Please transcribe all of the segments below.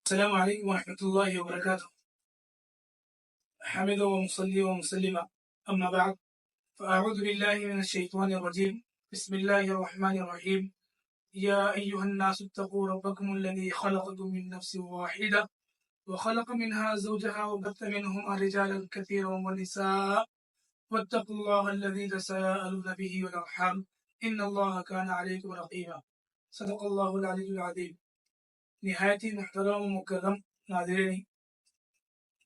السلام عليكم ورحمة الله وبركاته. حمد ومصلي ومسلم، أما بعد، فأعوذ بالله من الشيطان الرجيم. بسم الله الرحمن الرحيم. يا أيها الناس اتقوا ربكم الذي خلقكم من نفس واحدة وخلق منها زوجها وبث منهما رجالا كثيرا ونساء واتقوا الله الذي تساءلون به والأرحام إن الله كان عليكم رقيبا. صدق الله العلي العظيم. نہایت ہی محترم و مکرم ناظرین،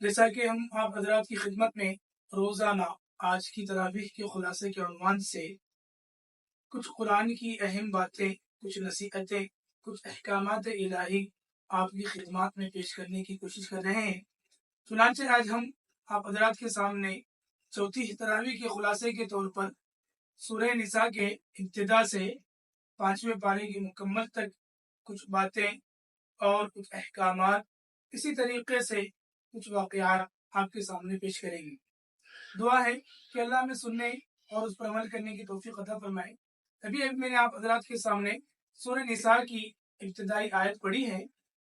جیسا کہ ہم آپ حضرات کی خدمت میں روزانہ آج کی تراویح کے خلاصے کے عنوان سے کچھ قرآن کی اہم باتیں، کچھ نصیحتیں، کچھ احکامات الہی آپ کی خدمات میں پیش کرنے کی کوشش کر رہے ہیں۔ چنانچہ آج ہم آپ حضرات کے سامنے چوتھی تراویح کے خلاصے کے طور پر سورہ نساء کے ابتدا سے 5ویں پارے کی مکمل تک کچھ باتیں اور کچھ احکامات، اسی طریقے سے کچھ واقعات آپ کے سامنے پیش کریں گے۔ دعا ہے کہ اللہ ہمیں سننے اور اس پر عمل کرنے کی توفیق عطا فرمائے۔ ابھی میں نے آپ حضرات کے سامنے سورہ نساء کی ابتدائی آیت پڑھی ہے۔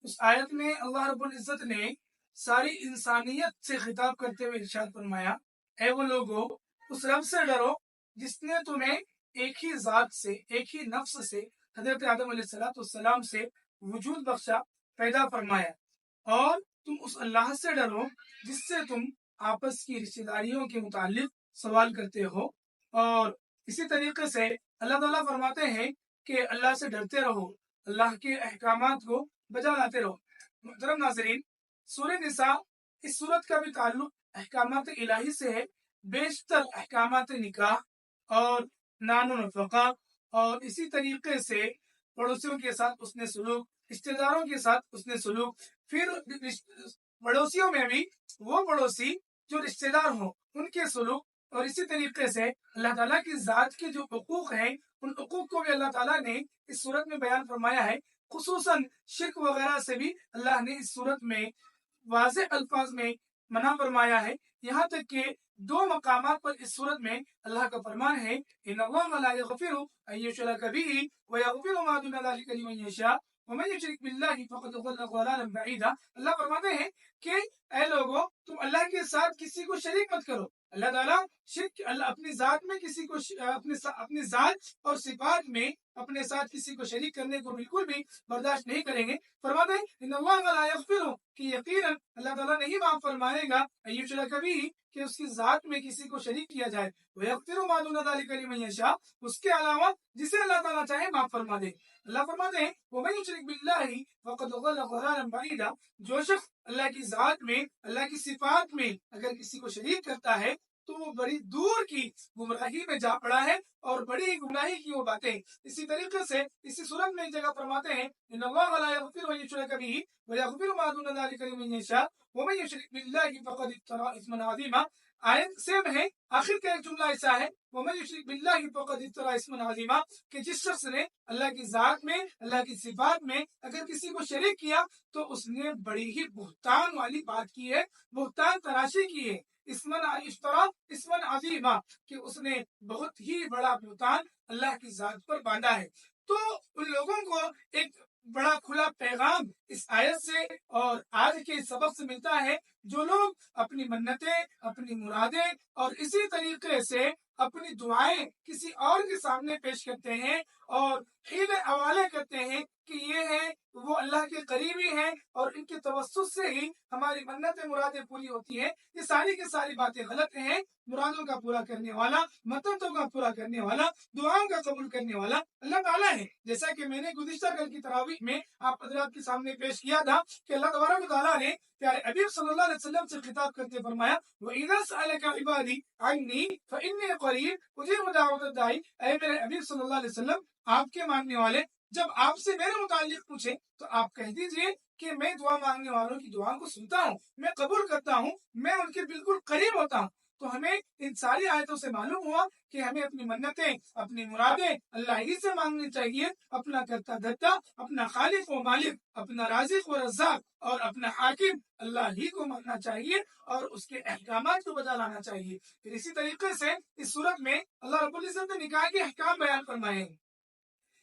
اس آیت میں اللہ رب العزت نے ساری انسانیت سے خطاب کرتے ہوئے ارشاد فرمایا، اے وہ لوگو، اس رب سے ڈرو جس نے تمہیں ایک ہی ذات سے، ایک ہی نفس سے، حضرت آدم علیہ السلام سے وجود بخشا، پیدا فرمایا، اور تم اس اللہ سے ڈرو جس سے تم آپس کی رشتہ داریوں کے متعلق سوال کرتے ہو۔ اور اسی طریقے سے اللہ تعالیٰ فرماتے ہیں کہ اللہ سے ڈرتے رہو، اللہ کے احکامات کو بجا لاتے رہو۔ محترم ناظرین، سورہ نساء اس سورت کا بھی تعلق احکامات الہی سے ہے۔ بیشتر احکامات نکاح اور نان و نفقہ، اور اسی طریقے سے پڑوسیوں کے ساتھ اس نے سلوک، رشتہ داروں کے ساتھ اس نے سلوک، پھر پڑوسیوں میں بھی وہ پڑوسی جو رشتہ دار ہوں ان کے سلوک، اور اسی طریقے سے اللہ تعالیٰ کی ذات کے جو حقوق ہیں ان حقوق کو بھی اللہ تعالیٰ نے اس صورت میں بیان فرمایا ہے۔ خصوصاً شرک وغیرہ سے بھی اللہ نے اس صورت میں واضح الفاظ میں منع فرمایا ہے۔ یہاں تک کہ 2 مقامات پر اس صورت میں اللہ کا فرمان ہے، ان اللہ لا یغفر ان یشرک بہ ویغفر ما دون ذلک لمن یشاء ومن یشرک باللہ فقد ضل ضلالا بعیدا۔ اللہ فرماتے ہیں کہ اے لوگو، تم اللہ کے ساتھ کسی کو شریک مت کرو۔ اللہ تعالیٰ شرک، اللہ اپنی ذات میں کسی کو اپنی ذات اور صفات میں اپنے ساتھ کسی کو شریک کرنے کو بالکل بھی برداشت نہیں کریں گے۔ فرماتے ہیں ان اللہ لا یغفر، کہ یقیناً اللہ تعالیٰ نہیں معاف فرمائے گا ان یشرک بہ، کہ اس کی ذات میں کسی کو شریک کیا جائے، ویغفر ما دون ذلک لمن یشاء، اس کے علاوہ جسے اللہ تعالیٰ چاہے معاف فرما دے۔ اللہ فرماتے ہیں ومن یشرک باللہ فقد ضل ضلالا بعیدا، جو شخص اللہ کی ذات میں، اللہ کی صفات میں اگر کسی کو شریک کرتا ہے تو وہ بڑی دور کی گمراہی میں جا پڑا ہے، اور بڑی گمراہی کی وہ باتیں۔ اسی طریقے سے اسی صورت میں ایک جگہ فرماتے ہیں ان اللہ لا یغفر ان یشرک بہ ویغفر ما دون ذلک لمن یشاء ومن یشرک باللہ فقد افترى اثما عظیما۔ آیت سیم ہے، آخر کا ایک جملہ ایسا ہے ومن یشرک باللہ فقد افترى اثما عظیما، کہ جس شخص نے اللہ کی ذات میں، اللہ کی صفات میں اگر کسی کو شریک کیا تو اس نے بڑی ہی بہتان والی بات کی ہے، بہتان تراشی کی ہے، اسمن عظیما، کہ اس نے بہت ہی بڑا بہتان اللہ کی ذات پر باندھا ہے۔ تو ان لوگوں کو ایک بڑا کھلا پیغام اس آیت سے اور آج کے سبق سے ملتا ہے، جو لوگ اپنی منتیں، اپنی مرادیں اور اسی طریقے سے اپنی دعائیں کسی اور کے سامنے پیش کرتے ہیں اور حیلے حوالے کرتے ہیں کہ یہ ہے وہ اللہ کے قریبی ہیں اور ان کے توسط سے ہی ہماری منتیں مرادیں پوری ہوتی ہیں، یہ ساری کی ساری باتیں غلط ہیں۔ مرادوں کا پورا کرنے والا، منتوں کا پورا کرنے والا، دعاؤں کا قبول کرنے والا اللہ تعالیٰ ہے۔ جیسا کہ میں نے گزشتہ کل کی تراویح میں آپ حضرات کے سامنے پیش کیا تھا کہ اللہ تبارک و تعالیٰ نے پیارے حبیب صلی اللہ علیہ وسلم سے خطاب کرتے فرمایا وَإِذَا سَأَلَكَ عِبَادِي عَنِّي فَإِنِّي قَرِيبٌ أُجِيبُ دَعْوَةَ الدَّاعِ، اے میرے حبیب صلی اللہ علیہ وسلم، آپ کے ماننے والے جب آپ سے میرے متعلق پوچھیں تو آپ کہہ دیجئے کہ میں دعا مانگنے والوں کی دعا کو سنتا ہوں، میں قبول کرتا ہوں، میں ان کے بالکل قریب ہوتا ہوں۔ تو ہمیں ان ساری آیتوں سے معلوم ہوا کہ ہمیں اپنی منتیں، اپنی مرادیں اللہ ہی سے مانگنی چاہیے، اپنا کرتا دھرتا، اپنا خالق و مالک، اپنا رازق و رزاق اور اپنا حاکم اللہ ہی کو ماننا چاہیے اور اس کے احکامات کو بجا لانا چاہیے۔ پھر اسی طریقے سے اس صورت میں اللہ رب العزت نے نکاح کے احکام بیان فرمائے ہیں۔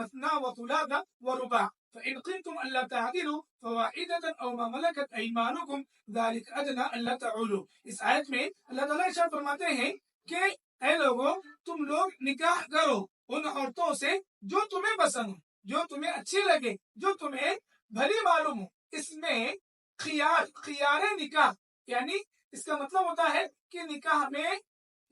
مَثْنَىٰ وَثُلَاثَ وَرُبَاعَ فَإِنْ خِفْتُمْ أَلَّا تَعْدِلُوا فَوَاحِدَةً أَوْ مَا مَلَكَتْ أَيْمَانُكُمْ ذَلِكَ أَدْنَىٰ أَلَّا تَعُولُوا۔ اس آیت میں اللہ تعالیٰ ارشاد فرماتے ہیں کہ اے لوگوں تم لوگ نکاح کرو ان عورتوں سے جو تمہیں پسند ہو، جو تمہیں اچھی لگے، جو تمہیں بھلی معلوم ہو۔ اس میں خیار نکاح یعنی اس کا مطلب ہوتا ہے کہ نکاح میں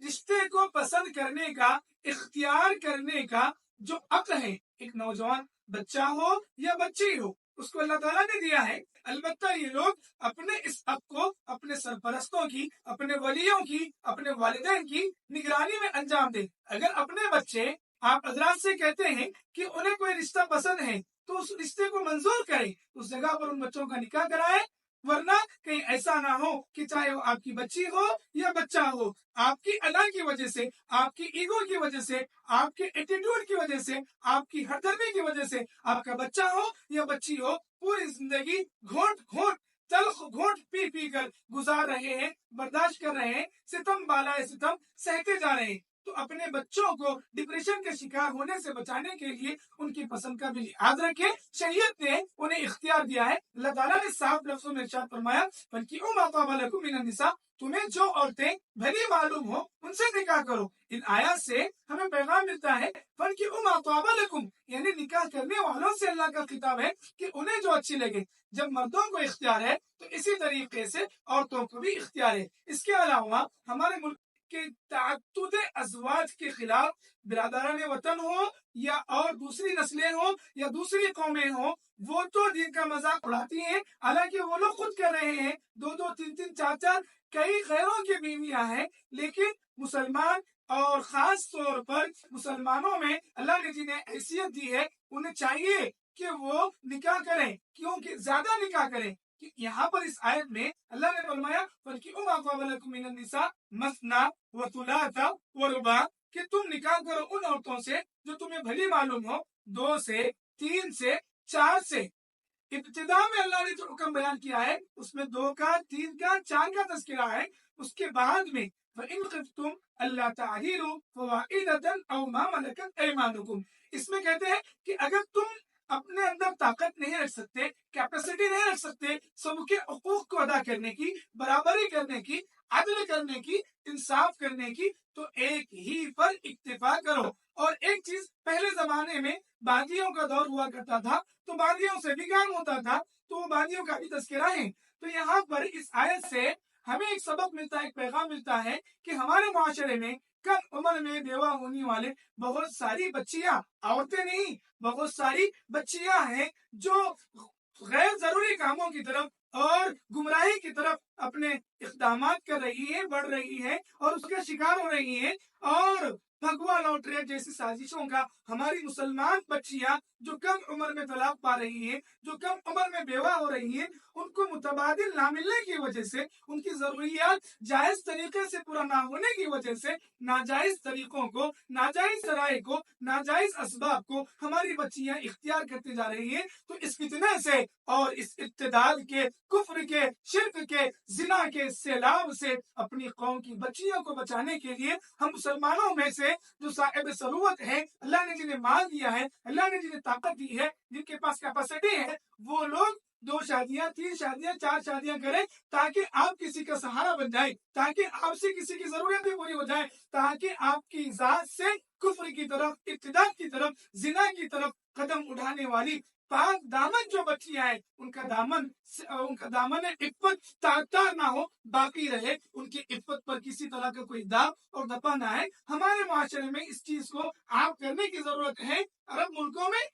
رشتے کو پسند کرنے کا، اختیار کرنے کا جو حق ہے، ایک نوجوان بچہ ہو یا بچی ہو، اس کو اللہ تعالیٰ نے دیا ہے۔ البتہ یہ لوگ اپنے اس حق کو اپنے سرپرستوں کی، اپنے ولیوں کی، اپنے والدین کی نگرانی میں انجام دیں۔ اگر اپنے بچے آپ حضرات سے کہتے ہیں کہ انہیں کوئی رشتہ پسند ہے تو اس رشتے کو منظور کریں، اس جگہ پر ان بچوں کا نکاح کرائیں، ورنہ کہیں ایسا نہ ہو کہ چاہے وہ آپ کی بچی ہو یا بچہ ہو، آپ کی ادا کی وجہ سے، آپ کی ایگو کی وجہ سے، آپ کے ایٹیٹیوڈ کی وجہ سے، آپ کی ہردرمی کی وجہ سے آپ کا بچہ ہو یا بچی ہو پوری زندگی گھونٹ گھونٹ تلخ گھونٹ پی پی کر گزار رہے ہیں، برداشت کر رہے ہیں، ستم بالائے ستم سہتے جا رہے ہیں۔ تو اپنے بچوں کو ڈپریشن کے شکار ہونے سے بچانے کے لیے ان کی پسند کا بھی لحاظ رکھیں۔ شریعت نے انہیں اختیار دیا ہے۔ اللہ تعالیٰ نے صاف لفظوں میں ارشاد فرمایا فَانْكِحُوا مَا طَابَ لَكُم مِّنَ النِّسَاءِ تمہیں جو عورتیں بھلی معلوم ہو ان سے نکاح کرو۔ ان آیات سے ہمیں پیغام ملتا ہے فَانْكِحُوا مَا طَابَ لَكُم یعنی نکاح کرنے والوں سے اللہ کا خطاب ہے کہ انہیں جو اچھی لگے۔ جب مردوں کو اختیار ہے تو اسی طریقے سے عورتوں کو بھی اختیار ہے۔ اس کے علاوہ ہمارے ملک کے تعدد ازواج کے خلاف برادران وطن ہو یا اور دوسری نسلیں ہوں یا دوسری قومیں ہوں، وہ تو دین کا مذاق اڑاتی ہیں، حالانکہ وہ لوگ خود کر رہے ہیں، دو دو تین تین چار چار کئی غیروں کی بیویاں ہیں، لیکن مسلمان اور خاص طور پر مسلمانوں میں اللہ نے جنہیں حیثیت دی ہے انہیں چاہیے کہ وہ نکاح کریں، کیونکہ زیادہ نکاح کریں۔ یہاں پر اس آیت میں اللہ نے فرمایا فَانْكِحُوا مَا طَابَ لَكُم مِّنَ النِّسَاءِ مَثْنَىٰ وَثُلَاثَ وَرُبَاعَ کہ تم نکاح کرو ان عورتوں سے جو تمہیں بھلی معلوم ہو، 2 سے 3 سے 4 سے۔ ابتدا میں اللہ نے جو حکم بیان کیا ہے اس میں 2 کا 3 کا 4 کا تذکرہ ہے۔ اس کے بعد میں وَإِنْ خِفْتُمْ أَلَّا تَعْدِلُوا فَوَاحِدَةً أَوْ مَا مَلَكَتْ أَيْمَانُكُمْ اس میں کہتے ہیں کہ اگر تم اپنے اندر طاقت نہیں رکھ سکتے، کیپیسٹی نہیں رکھ سکتے سب کے حقوق کو ادا کرنے کی، برابری کرنے کی، عدل کرنے کی، انصاف کرنے کی، تو ایک ہی پر اکتفا کرو۔ اور ایک چیز پہلے زمانے میں باغیوں کا دور ہوا کرتا تھا تو باغیوں سے بھی کام ہوتا تھا، تو وہ باغیوں کا بھی تذکرہ ہے۔ تو یہاں پر اس آیت سے ہمیں ایک سبق ملتا ہے، ایک پیغام ملتا ہے کہ ہمارے معاشرے میں کم عمر میں بیوہ ہونے والے بہت ساری بچیاں، عورتیں نہیں، بہت ساری بچیاں ہیں جو غیر ضروری کاموں کی طرف اور گمراہی کی طرف اپنے اقدامات کر رہی ہیں، بڑھ رہی ہیں اور اس کا شکار ہو رہی ہیں۔ اور بھگوا لوٹرے جیسی سازشوں کا ہماری مسلمان بچیاں جو کم عمر میں طلاق پا رہی ہیں، جو کم عمر میں بیوہ ہو رہی ہیں، ان کو متبادل نہ ملنے کی وجہ سے، ان کی ضروریات جائز طریقے سے پورا نہ ہونے کی وجہ سے ناجائز طریقوں کو، ناجائز ذرائع کو، ناجائز اسباب کو ہماری بچیاں اختیار کرتے جا رہی ہیں۔ تو اس فتنے سے اور اس ابتدال کے، کفر کے، شرک کے، زنا کے سیلاب سے اپنی قوم کی بچیوں کو بچانے کے لیے ہم مسلمانوں میں سے جو صاحب ثروت ہیں، اللہ نے جنہیں مال دیا ہے، اللہ نے جنہیں طاقت دی ہے، جن کے پاس کیپیسٹی ہے، وہ لوگ 2 شادیاں، 3 شادیاں، 4 شادیاں کریں تاکہ آپ کسی کا سہارا بن جائے، تاکہ آپ سے کسی کی ضرورت بھی پوری ہو جائے، تاکہ آپ کی ذات سے کفر کی طرف، ابتداء کی طرف، زنا کی طرف قدم اٹھانے والی پاک دامن جو بچیاں ہیں ان کا دامن عفت تار نہ ہو، باقی رہے، ان کی عفت پر کسی طرح کا کوئی داغ اور دپا نہ ہے۔ ہمارے معاشرے میں اس چیز کو عام کرنے کی ضرورت ہے۔ عرب ملکوں میں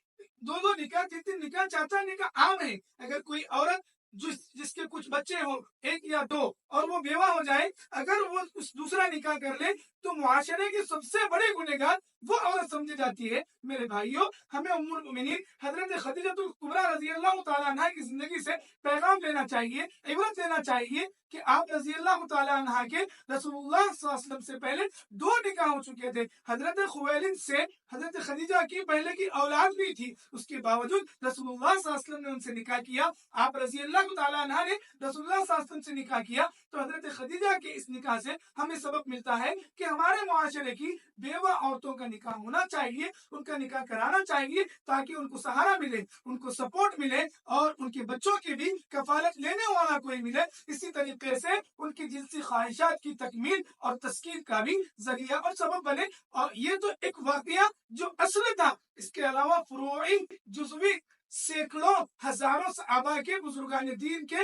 2 نکاح، 3 نکاح، 4 نکاح عام ہے۔ اگر کوئی عورت جس کے کچھ بچے ہوں، 1 یا 2، اور وہ بیوہ ہو جائے، اگر وہ دوسرا نکاح کر لے تو معاشرے کے سب سے بڑے گنہگار وہ عورت سمجھی جاتی ہے۔ میرے بھائیوں، ہمیں ام المؤمنین حضرت خدیجہ الکبریٰ رضی اللہ تعالیٰ عنہ کی زندگی سے پیغام لینا چاہیے، عبرت لینا چاہیے کہ آپ رضی اللہ تعالیٰ عنہ کے رسول اللہ صلی اللہ علیہ وسلم سے پہلے 2 نکاح ہو چکے تھے۔ حضرت خویلد سے حضرت خدیجہ کی پہلے کی اولاد بھی تھی، اس کے باوجود رسول اللہ صلی اللہ علیہ وسلم نے ان سے نکاح کیا۔ آپ رضی اللہ تعالیٰ عنہ نے رسول اللہ صلی اللہ علیہ وسلم سے نکاح کیا، تو حضرت خدیجہ کے اس نکاح سے ہمیں سبق ملتا ہے کہ ہمارے معاشرے کی بیوہ عورتوں کا نکاح ہونا چاہیے، ان کا نکاح کرانا چاہیے، تاکہ ان کو سہارا ملے، ان کو سپورٹ ملے، اور ان کے بچوں کی بھی کفالت لینے والا کوئی ملے۔ اسی طریقے سے ان کی جنسی خواہشات کی تکمیل اور تسکین کا بھی ذریعہ اور سبب بنے۔ اور یہ تو ایک واقعہ جو اصل تھا، اس کے علاوہ فروعی، جزوی، سینکڑوں ہزاروں صحابہ کے، بزرگان دین کے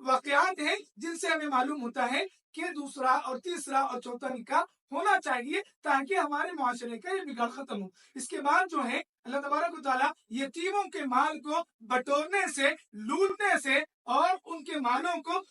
واقعات ہیں جن سے ہمیں معلوم ہوتا ہے کہ دوسرا اور تیسرا اور چوتھا نکاح ہونا چاہیے، تاکہ ہمارے معاشرے کا یہ بگاڑ ختم ہو۔ اس کے بعد جو ہے اللہ تبارک و تعالیٰ یتیموں کے مال کو بٹورنے سے، لوٹنے سے، اور ان کے مالوں کو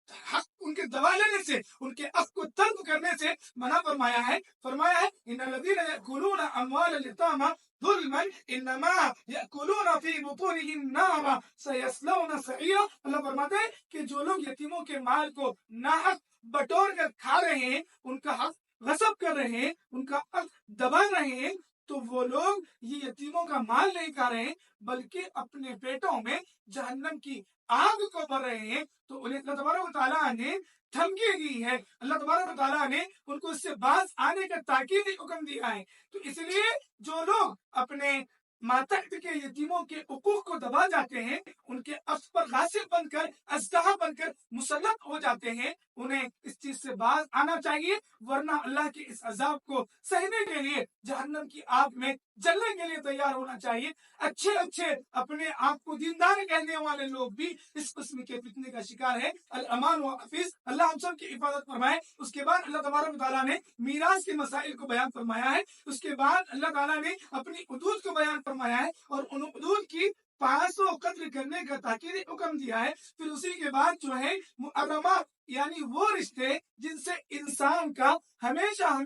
حق ان کے دبا لینے سے، ان کے حق کو طلب کرنے سے منع فرمایا ہے۔ فرمایا ہے ان الذین یأکلون اموال الیتامی ظلما انما یأکلون فی بطونہم نارا سیصلون سعیرا۔ اللہ فرماتے ہیں کہ جو لوگ یتیموں کے مال کو ناحق بٹور کر کھا رہے ہیں، ان کا حق غصب کر رہے ہیں، ان کا حق دبا رہے ہیں، تو وہ لوگ یہ یتیموں کا مال نہیں کھا رہے ہیں، بلکہ اپنے پیٹوں میں جہنم کی آگ کو بھر رہے ہیں۔ تو انہیں اللہ تبارک و تعالیٰ نے دھمکی دی ہے، اللہ تبارک و تعالیٰ نے ان کو اس سے باز آنے کا تاکیدی حکم دیا ہے۔ تو اس لیے جو لوگ اپنے ماتحت کے یتیموں کے حقوق کو دبا جاتے ہیں، ان کے حق پر غاصب بن کر، اژدہا بن کر مسلط ہو جاتے ہیں، انہیں اس چیز سے باز آنا چاہیے، ورنہ اللہ کے اس عذاب کو سہنے کے لیے، جہنم کی آگ میں جلنے کے لیے تیار ہونا چاہیے۔ اچھے اپنے آپ کو دیندار کہنے والے لوگ بھی اس قسم کے فتنے کا شکار ہے۔ الامان و حفیظ، اللہ ہم سب کی حفاظت فرمائے۔ اس کے بعد اللہ تبارک و تعالیٰ نے میراث کے مسائل کو بیان فرمایا ہے۔ اس کے بعد اللہ تعالیٰ نے اپنی حدود کو بیان فرمایا ہے، اور ان حدود کی پاس و قدر کرنے کا تاکیدی حکم دیا ہے۔ پھر اسی کے بعد جو ہے محرمات، یعنی وہ رشتے جن سے انسان کا ہمیشہ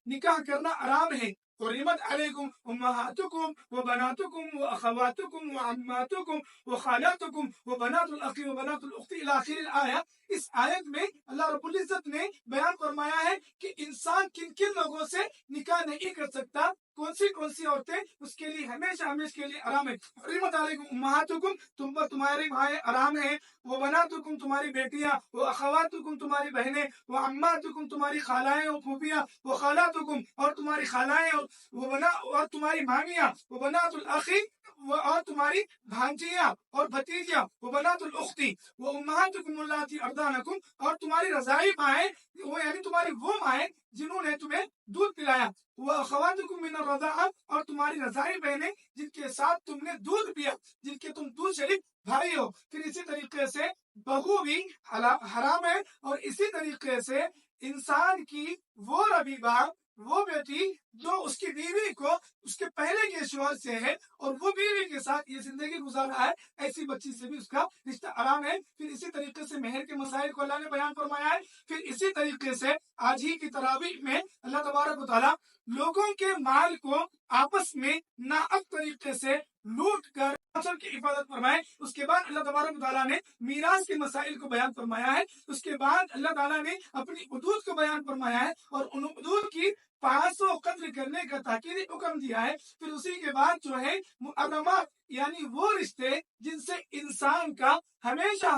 نکاح کرنا حرام ہے۔ حرمت علیکم امہاتکم وبناتکم واخواتکم وعماتکم وخالاتکم وبنات الاخ وبنات الاخت الی آخر الآیہ۔ اس آیت میں اللہ رب العزت نے بیان فرمایا ہے کہ انسان کن کن لوگوں سے نکاح نہیں کر سکتا، کون سی عورتیں اس کے لیے ہمیشہ کے لیے حرام ہے۔ حرمت علیکم امہاتکم، تم پر تمہارے بھائی حرام ہے، وبناتکم تمہاری بیٹیاں، واخواتکم تمہاری بہنیں، وعماتکم تمہاری خالائیں اور پھوپھیاں، وخالاتکم اور تمہاری خالائیں، اور تمہاری مامیاں، وبنات الاخی اور تمہاری بھانجیاں اور بھتیجیاں، وبنات الاختی وامہاتکم اللاتی ارضعنکم اور تمہاری رضاعی مائیں، یعنی تمہاری وہ مائیں جنہوں نے تمہیں دودھ پلایا، واخواتکم من الرضاعہ اور تمہاری رضاعی بہنیں جن کے ساتھ تم نے دودھ پیا، جن کے تم دودھ شریک بھائی ہو۔ پھر اسی طریقے سے بہو بھی حرام ہے، اور اسی طریقے سے انسان کی وہ ربیبہ، وہ بیٹی جو اس کی بیوی کو اس کے پہلے کے شوہر سے ہے اور وہ بیوی کے ساتھ یہ زندگی گزار رہا ہے، ایسی بچی سے بھی اس کا رشتہ حرام ہے۔ پھر اسی طریقے سے مہر کے مسائل کو اللہ نے بیان فرمایا ہے۔ پھر اسی طریقے سے آج ہی کی تراویح میں اللہ تبارک و تعالیٰ لوگوں کے مال کو آپس میں ناحق طریقے سے لوٹ کر سب کی حفاظت فرمائے۔ اس کے بعد اللہ تبارک و تعالیٰ نے میراث کے مسائل کو بیان فرمایا ہے۔ اس کے بعد اللہ تعالیٰ نے اپنی حدود کو بیان فرمایا ہے، اور ان حدود کی پاس و قدر کرنے کا تاکیدی حکم دیا ہے۔ پھر اسی کے بعد جو ہے محرمات، یعنی وہ رشتے جن سے انسان کا ہمیشہ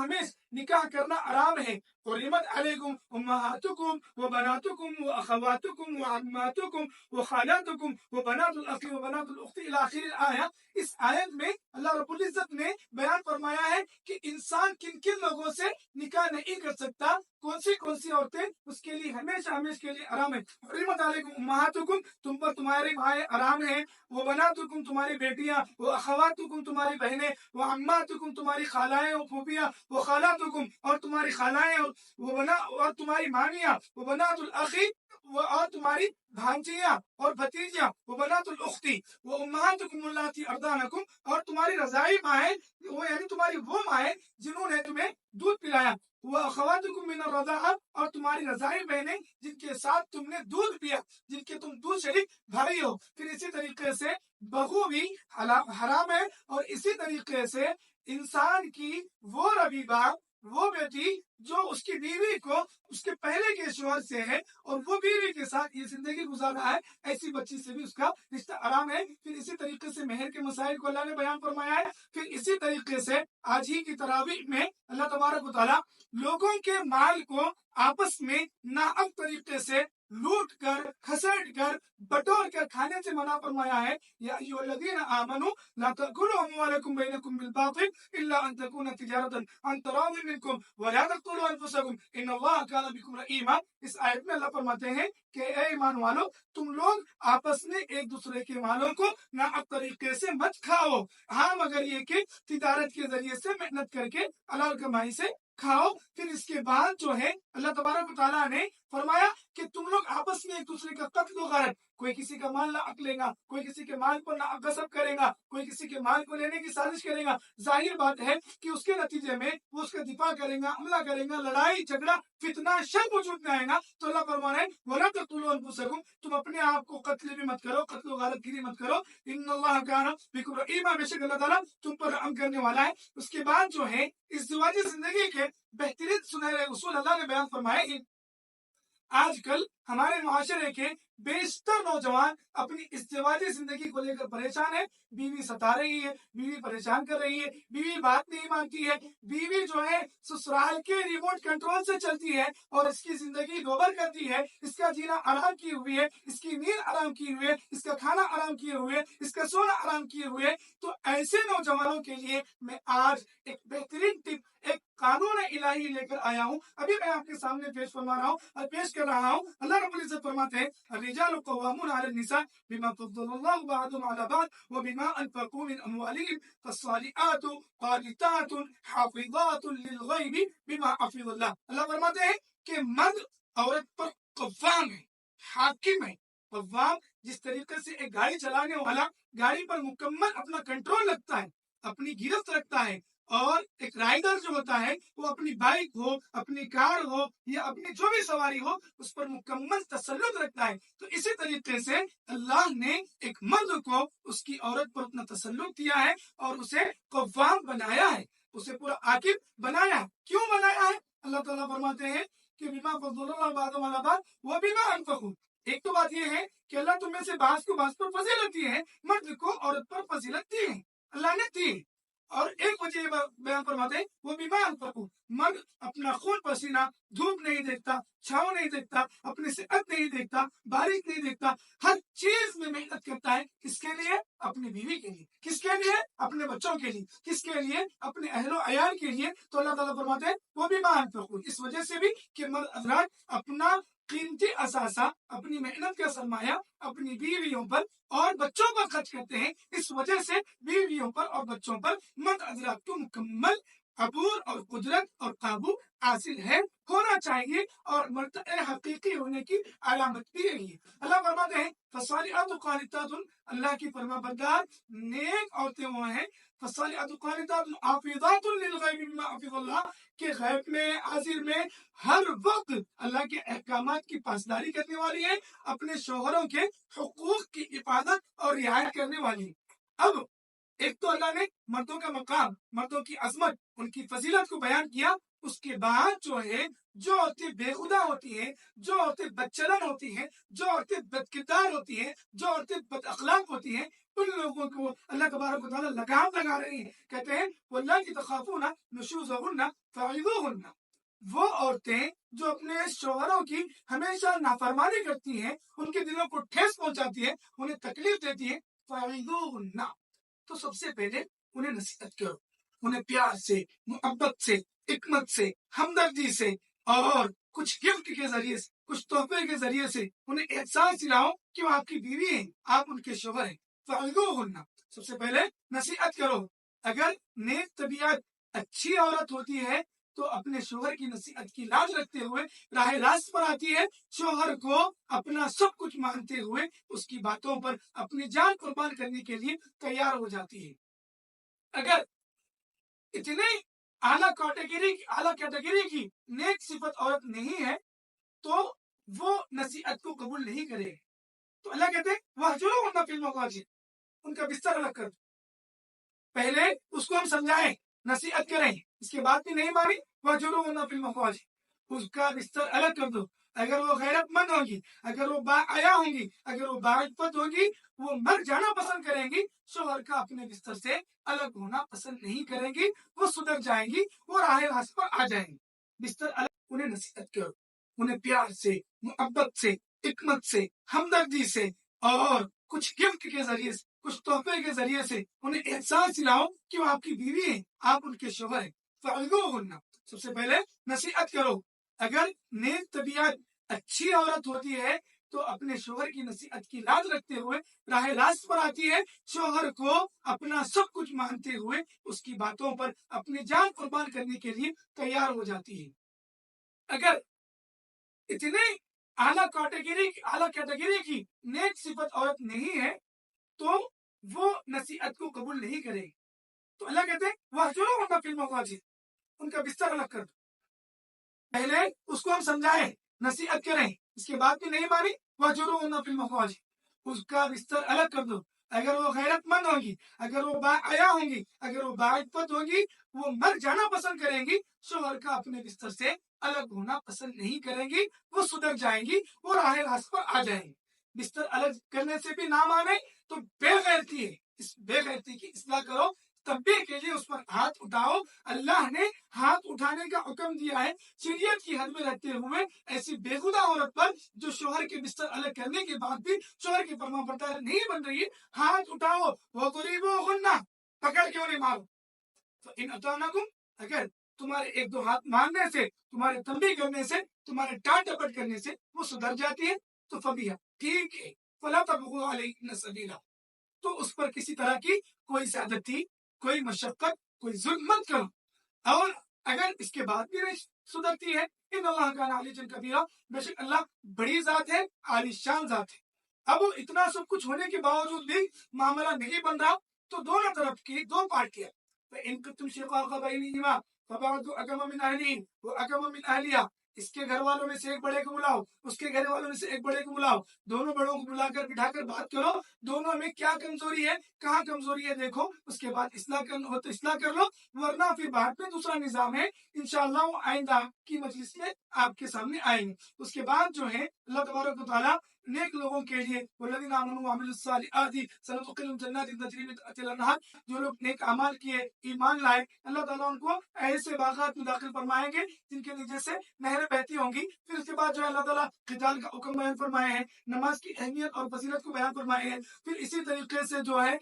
نکاح کرنا حرام ہے۔ حرمت علیکم امہاتکم وبناتکم واخواتکم وعماتکم وخالاتکم وبنات الاخ وبنات الاخت الی آخر الآیہ۔ اس آیت میں اللہ رب العزت نے بیان فرمایا ہے کہ انسان کن کن لوگوں سے نکاح نہیں کر سکتا، کون سی عورتیں اس کے لیے ہمیشہ کے لیے حرام ہے۔ حرمت علیکم امہاتکم، تم پر تمہارے بھائی حرام ہیں، وبناتکم تمہاری بیٹیاں، واخواتکم تمہاری بہنیں، وعماتکم تمہاری خالائیں اور پھوپھیاں، وخالاتکم اور تمہاری خالائیں اور تمہاری مامیاں، وبنات الاخی اور تمہاری بھانجیاں اور بھتیجیاں، وبنات الاختی وامہاتکم اللاتی ارضعنکم اور تمہاری رضاعی مائیں، یعنی تمہاری وہ مائیں جنہوں نے تمہیں دودھ پلایا۔ وَأَخَوَاتُكُم مِّنَ الرَّضَاعَةِ، اور تمہاری رضاعی بہنیں جن کے ساتھ تم نے دودھ پیا، جن کے تم دودھ شریک بھائی ہو۔ پھر اسی طریقے سے بہو بھی حرام ہے، اور اسی طریقے سے انسان کی وہ ربیبہ، وہ بیٹی جو اس کی بیوی کو اس کے پہلے کے شوہر سے ہے اور وہ بیوی کے ساتھ یہ زندگی گزار رہا ہے، ایسی بچی سے بھی اس کا رشتہ حرام ہے۔ پھر اسی طریقے سے مہر کے مسائل کو اللہ نے بیان فرمایا ہے۔ پھر اسی طریقے سے آج ہی کی تراویح میں اللہ تبارک و تعالیٰ لوگوں کے مال کو آپس میں ناحق طریقے سے لوٹ کر، کھسٹ کر، بٹور کر کھانے سے منع فرمایا ہے۔ یا ایھا الذین آمنوا لا تأکلوا اموالکم بینکم بالباطل الا ان تکون تجارۃ عن تراض منکم ولا تقتلوا انفسکم ان اللہ کان بکم رحیما۔ اس آیت میں اللہ فرماتے ہیں کہ اے ایمان والو، تم لوگ آپس میں ایک دوسرے کے مالوں کو ناحق طریقے سے مت کھاؤ، ہاں مگر یہ کہ تجارت کے ذریعے سے محنت کر کے حلال کمائی سے کھاؤ۔ پھر اس کے بعد جو ہے اللہ تبارک و تعالیٰ نے فرمایا کہ تم لوگ آپس میں ایک دوسرے کا قتل و غارت، کوئی کسی کا مال ناحق لے گا، کوئی کسی کے مال کو ناحق غصب کرے گا، کوئی کسی کے مال کو لینے کی سازش کرے گا، ظاہر بات ہے کہ اس کے نتیجے میں وہ اس کا دفاع کرے گا، حملہ کرے گا، لڑائی جھگڑا فتنہ شر وجود میں آئے گا۔ تو اللہ فرما رہے ہیں وَلَا تَقْتُلُوا أَنفُسَكُمْ، تم اپنے آپ کو قتل بھی مت کرو، قتل و غارت گیری مت کرو، ان اللہ کان بکم رحیما، بے شک اللہ تعالیٰ تم پر رحم کرنے والا ہے۔ اس کے بعد جو ہے ازدواجی زندگی کے بہترین سنہرے اصول اللہ نے بیان فرمائے۔ آج کل ہمارے معاشرے کے بیشتر نوجوان اپنی ازدواجی زندگی کو لے کر پریشان ہے۔ بیوی ستا رہی ہے، بیوی پریشان کر رہی ہے، بیوی بات نہیں مانتی ہے، بیوی جو ہے سسرال کے ریموٹ کنٹرول سے چلتی ہے اور اس کی زندگی دوبر کرتی ہے، اس کا جینا آرام کیے ہوئے ہے، اس کی نیند آرام کیے ہوئے، اس کا کھانا آرام کیے ہوئے، اس کا سونا آرام کیے ہوئے۔ تو ایسے نوجوانوں کے لیے میں آج ایک بہترین ٹپ، ایک قانون الہی لے کر آیا ہوں، ابھی میں آپ کے سامنے پیش فرما رہا ہوں اور پیش کر رہا ہوں۔ اللہ رب العزت فرماتے ہیں الرجال قوامون علی النساء بما فضل اللہ بعضهم علی بعض وبما انفقوا من اموالهم فالصالحات قانتات حافظات للغیب بما حفظ اللہ۔ اللہ فرماتے ہیں کہ مرد عورت پر قوام ہے، حاکم ہے۔ قوام جس طریقے سے ایک گاڑی چلانے والا گاڑی پر مکمل اپنا کنٹرول رکھتا ہے، اپنی گرفت رکھتا ہے، اور ایک رائڈر جو ہوتا ہے وہ اپنی بائک ہو، اپنی کار ہو یا اپنی جو بھی سواری ہو اس پر مکمل تسلط رکھتا ہے، تو اسی طریقے سے اللہ نے ایک مرد کو اس کی عورت پر اپنا تسلط دیا ہے اور اسے قوام بنایا ہے، اسے پورا عاقب بنایا ہے۔ کیوں بنایا ہے؟ اللہ تعالیٰ فرماتے ہیں کہ بما فضل اللہ بعضهم علی بعض وبما انفقوا۔ ایک تو بات یہ ہے کہ اللہ تم میں سے بعض کو بعض پر فضیلت دی ہے، مرد کو عورت پر فضیلت دی ہے، اللہ نے دی ہے۔ اور ایک وجہ بیان فرماتے ہیں وہ بیمار انفقوا، مرد اپنا خون پسینہ دھوپ نہیں دیکھتا، چھاؤں نہیں دیکھتا، اپنی صحت نہیں دیکھتا، بارش نہیں دیکھتا، ہر چیز میں محنت کرتا ہے۔ کس کے لیے؟ اپنی بیوی کے لیے۔ کس کے لیے؟ اپنے بچوں کے لیے۔ کس کے لیے؟ اپنے اہل و عیال کے لیے۔ تو اللہ تعالیٰ فرماتے ہیں وہ بیمار انفقوا، اس وجہ سے بھی کہ مرد حضرات اپنا قیمتی اثاثہ، اپنی محنت کا سرمایہ اپنی بیویوں پر اور بچوں پر خرچ کرتے ہیں، اس وجہ سے بیویوں پر اور بچوں پر مرد حضرات کو مکمل عبور اور قدرت اور قابو حاصل ہے، ہونا چاہیے، اور مرد حقیقی ہونے کی علامت بھی یہی ہے۔ اللہ فرماتے ہیں فالصالحات قانتات، اللہ کی فرما بردار نیک عورتیں وہ ہیں، فالصالحات قانتات حافظات للغیب بما حفظ اللہ، کہ غیب میں، حاضر میں ہر وقت اللہ کے احکامات کی پاسداری کرنے والی ہے، اپنے شوہروں کے حقوق کی حفاظت اور رعایت کرنے والی ہے۔ اب ایک تو اللہ نے مردوں کا مقام، مردوں کی عظمت، ان کی فضیلت کو بیان کیا، اس کے بعد جو ہے جو عورتیں بے خدا ہوتی ہیں، جو عورتیں بدچلن ہوتی ہیں، جو عورتیں بد کردار ہوتی ہیں، جو عورتیں بد اخلاق ہوتی ہیں، ان لوگوں کو اللہ تبارک و تعالیٰ لگام لگا رہے ہیں، کہتے ہیں واللاتي تخافون نشوزهن فعظوهن، وہ عورتیں جو اپنے شوہروں کی ہمیشہ نافرمانی کرتی ہیں، ان کے دلوں کو ٹھیس پہنچاتی ہیں، انہیں تکلیف دیتی ہیں، فعظوهن، تو سب سے پہلے انہیں نصیحت کرو، انہیں پیار سے، محبت سے، حکمت سے، ہمدردی سے، اور کچھ گفٹ کے ذریعے سے، کچھ تحفے کے ذریعے سے انہیں احساس دلاؤ کہ وہ آپ کی بیوی ہیں، آپ ان کے شوہر ہیں۔ فعظوهن، سب سے پہلے نصیحت کرو۔ اگر نیک طبیعت اچھی عورت ہوتی ہے تو اپنے شوہر کی نصیحت کی لاج رکھتے ہوئے راہ راست پر آتی ہے، شوہر کو اپنا سب کچھ مانتے ہوئے اس کی باتوں پر اپنی جان قربان کرنے کے لیے تیار ہو جاتی ہے۔ اگر اتنے اعلیٰ کیٹیگری کی نیک صفت عورت نہیں ہے تو وہ نصیحت کو قبول نہیں کرے گی. تو اللہ کہتے ہیں وَاهْجُرُوهُنَّ فِي الْمَضَاجِعِ، ان کا بستر الگ کر دو. پہلے اس کو ہم سمجھائیں، نصیحت کریں، اس کے بعد بھی نہیں مانی وَاهْجُرُوهُنَّ فِي الْمَضَاجِعِ، اس کا بستر الگ کر دو. اگر وہ غیرت مند ہوگی، اگر وہ باحیا ہوں گی، اگر وہ باعفت ہوگی، وہ مر جانا پسند کریں گی، شوہر کا اپنے بستر سے الگ ہونا پسند نہیں کریں گی، وہ سدھر جائیں گی، وہ راہ راست پر آ جائیں گی. بستر الگ، انہیں نصیحت کرو، انہیں پیار سے، محبت سے، حکمت سے، ہمدردی سے اور کچھ گفٹ کے ذریعے سے، کچھ تحفے کے ذریعے سے انہیں احساس دلاؤ کہ وہ آپ کی بیوی ہیں، آپ ان کے شوہر ہیں. فَعِظُوهُنَّ، سب سے پہلے نصیحت کرو. اگر نیک طبیعت اچھی عورت ہوتی ہے تو اپنے شوہر کی نصیحت کی لاج رکھتے ہوئے راہ راست پر آتی ہے، شوہر کو اپنا سب کچھ مانتے ہوئے اس کی باتوں پر اپنی جان قربان کرنے کے لیے تیار ہو جاتی ہے. اگر اتنے اعلیٰ کیٹیگری کی نیک صفت عورت نہیں ہے تو وہ نصیحت کو قبول نہیں کرے گی. تو اللہ کہتے ہیں وَاهْجُرُوهُنَّ فِي الْمَضَاجِعِ، ان کا بستر الگ کر دو. پہلے اس کو ہم سمجھائیں، نصیحت کریں، اس کے بعد بھی نہیں مانی وَاهْجُرُوهُنَّ فِي الْمَضَاجِعِ، اس کا بستر الگ کر دو. اگر وہ غیرت مند ہوگی، اگر وہ باحیا ہوں گی، اگر وہ باعفت ہوگی، وہ مر جانا پسند کریں گی، شوہر کا اپنے بستر سے الگ ہونا پسند نہیں کریں گی، وہ سدھر جائیں گی، وہ راہ راست پر آ جائیں گی. بستر الگ کرنے سے بھی نہ مانے تو بے غیرتی ہے، اس بے غیرتی کی اصلاح کرو، تنبیہ کے لیے اس پر ہاتھ اٹھاؤ. اللہ نے ہاتھ اٹھانے کا حکم دیا ہے شریعت کی حد میں رہتے ہوئے. ایسی بےخدا عورت پر جو شوہر کے بستر الگ کرنے کے بعد بھی شوہر کی فرما بردار نہیں بن رہی ہے، ہاتھ اٹھاؤ. وَضْرِبُوهُنَّ، پکڑ کے انہیں مارو. فَإِنْ أَطَعْنَكُمْ، اگر تمہارے ایک دو ہاتھ مارنے سے، تمہارے تنبیہ کرنے سے، تمہارے ڈانٹ ڈپٹ کرنے سے وہ سدھر جاتی ہے تو فبیہ، ٹھیک ہے. فَلَا تَبْغُوا عَلَيْهِنَّ سَبِيلًا، تو اس پر کسی طرح کی کوئی زیادتی، کوئی مشقت، کوئی ظلم مت کرو. اور اگر اس کے بعد بھی نہیں سدھرتی ہے، ان اللہ کا علیٰ کبیرہ، بے شک اللہ بڑی ذات ہے، عالی شان ذات ہے. اب اتنا سب کچھ ہونے کے باوجود بھی معاملہ نہیں بن رہا تو دونوں طرف کی دو پارٹیاں، ان تم شقاق بینہما فبعثوا حکما من اہلہ وحکما من اہلیہ، اس کے گھر والوں میں سے ایک بڑے کو بلاؤ، اس کے گھر والوں میں سے ایک بڑے کو بلاؤ، دونوں بڑوں کو بلا کر بٹھا کر بات کرو، دونوں میں کیا کمزوری ہے، کہاں کمزوری ہے دیکھو، اس کے بعد اصلاح کرنا ہو تو اصلاح کر لو، ورنہ پھر بعد میں دوسرا نظام ہے، انشاءاللہ وہ آئندہ کی مجلس میں آپ کے سامنے آئیں گے. اس کے بعد جو ہے اللہ تبارک و تعالیٰ نیک لوگوں کے لیے والذین آمنوا وعملوا الصالحات سندخلهم جنات تجری من تحتها الانہار، جو لوگ نیک اعمال کیے، ایمان لائے، اللہ تعالیٰ ان کو ایسے باغات میں داخل فرمائیں گے جن کے نیچے سے نہریں بہتی ہوں گی. پھر اس کے بعد جو ہے اللہ تعالیٰ قتال کا حکم بیان فرمائے ہیں، نماز کی اہمیت اور فضیلت کو بیان فرمائے ہیں. پھر اسی طریقے سے جو ہے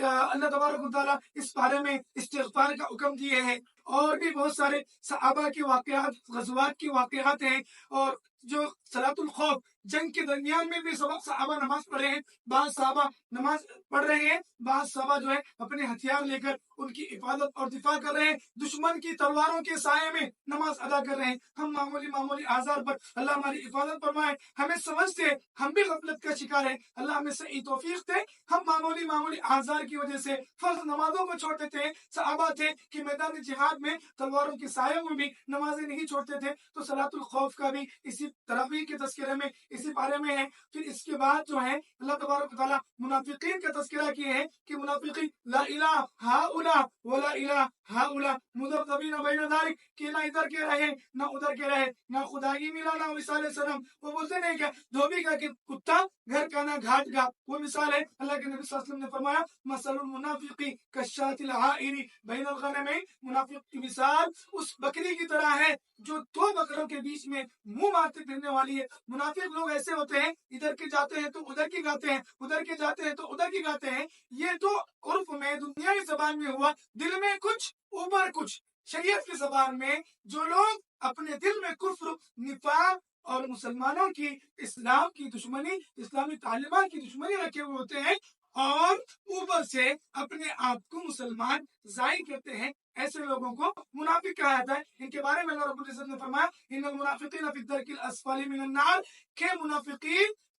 اللہ تبارک و تعالیٰ اس بارے میں استغفار کا حکم دیے ہیں. اور بھی بہت سارے صحابہ کے واقعات، غزوات کے واقعات ہیں. اور جو صلاۃ الخوف، جنگ کے درمیان میں بھی صحابہ نماز پڑھ رہے ہیں، بعض صحابہ نماز پڑھ رہے ہیں، بعض صحابہ جو ہے اپنے ہتھیار لے کر ان کی حفاظت اور دفاع کر رہے ہیں، دشمن کی تلواروں کے سائے میں نماز ادا کر رہے ہیں. ہم معمولی آزار پر اللہ ہماری حفاظت فرمائے، ہمیں سمجھتے ہم بھی غفلت کا شکار ہیں، اللہ ہمیں صحیح توفیق دے. ہم معمولی آزار کی وجہ سے فرض نمازوں کو چھوڑ دیتے ہیں. صحابہ تھے کہ میدان جہاد میں تلواروں کے سائے میں بھی نمازیں نہیں چھوڑتے تھے. تو صلاۃ الخوف کا بھی اسی تراویح کے تذکرے میں اسی بارے میں ہے. پھر اس کے بعد جو ہے اللہ تبارک و تعالیٰ منافقین کا تذکرہ کیے ہیں کہ منافقین لا الہ ہؤلاء ولا الہ ہؤلاء مذبذبین بین ذلک، کہ نہ ادھر کے رہے نہ ادھر کے رہے، نہ خدا کی ملا نہ وصال سلام. وہ بولتے نہیں کہ دھوبی کا کتا گھر کا نہ گھاٹ کا، وہ مثال ہے. اللہ کے نبی صلی اللہ علیہ وسلم نے فرمایا مثل المنافق کالشاة العائر بین الغنمین، منافق کی مثال اس بکری کی طرح ہے جو دو بکروں کے بیچ میں منہ مارتے پھرنے والی ہے. منافق لوگ ایسے ہوتے ہیں، ادھر کے جاتے ہیں تو ادھر کی گاتے ہیں، ادھر کے جاتے ہیں تو ادھر کی گاتے ہیں. یہ تو عرف میں دنیا کی زبان میں ہوا، دل میں کچھ اوپر کچھ. شریعت کی زبان میں جو لوگ اپنے دل میں کفر، نفاق اور مسلمانوں کی، اسلام کی دشمنی، اسلامی تعلیمات کی دشمنی رکھے ہوئے ہوتے ہیں اور اوپر سے اپنے آپ کو مسلمان ظاہر کرتے ہیں، ایسے لوگوں کو منافق کہا جاتا ہے. ان کے بارے میں اللہ رب العزت نے فرمایا ان المنافقین فی الدرک الاسفل من النار، کہ منافقین